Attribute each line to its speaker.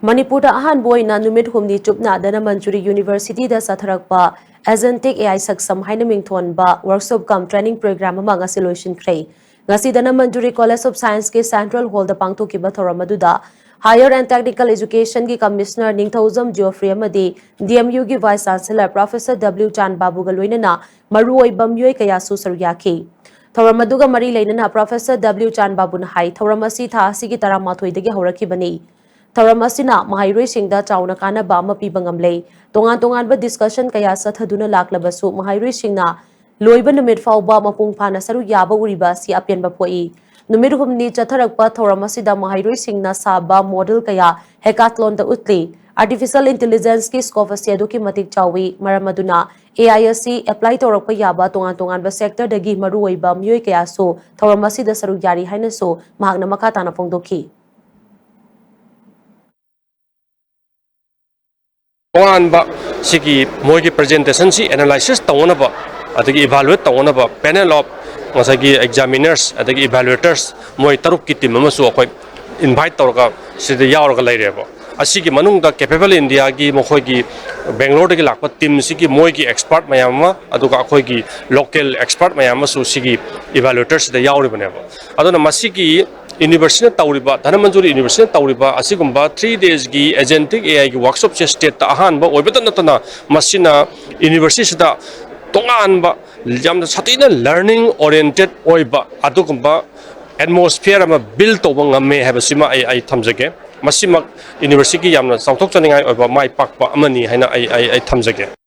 Speaker 1: Manipuri ahan boy na numit humni chupna dana Manipuri University da satharakpa Agentic Ai Saksham haina mingthon ba workshop kam training program ama ngasi loisin khrei ngasi dana Manipuri College of Science ke Central Hall da pangthokiba thoramaduda Higher and Technical Education ki Commissioner Ningthauzam Geoffrey amadi DMU ki Vice Chancellor Professor W Chan Babu ga loinana maruoi bamyoi kaya su saryakhi thoramaduga mari leinana Professor W Chan Babu na hai thoramasi tha sigi taramathoi dagi horakibani Tharam asina mahairoi singda chauna kana ba ma piba ngamlei tongan ba discussion kaya sathaduna laklabasu mahairoi singna loiba numit fauba mapung phana saru yaba uriba si apian ba phoi numit humni chatharakpa tharam asida mahairoi singna saba model kaya hackathon da utli artificial intelligence ki scope ase aduki matik chawi maramaduna AISC apply torakpa yaba tongan ba sector dagi maru oiba myoi kaya so tharam asida saru yari haina so mahakna makatana phongdokhi
Speaker 2: Ba sigi moigi presentation si analysis tawona ba adagi evaluate tawona ba panel of masagi examiners adagi evaluators moi taruk ki team amasu akoi invite tawra sida yaurga laire ba asigi manungda capable india gi mokhoi gi bangalore gi lakpa team sigi moigi expert mayama aduga akoi gi local expert mayama su sigi evaluators da yauri bane ba aduna masigi University Tauriba, Dhanamanjuri University Tauriba, Asigumba, 3 days gi Agentic AI gi workshop che state ta ahan ba oibatan natana masina university da tongan ba jamna satina learning oriented oiba adugumba atmosphere ama build to ngame have sima ai thamjage masima university yamna sautok chaningai oiba mai pakpa amani haina ai thamjage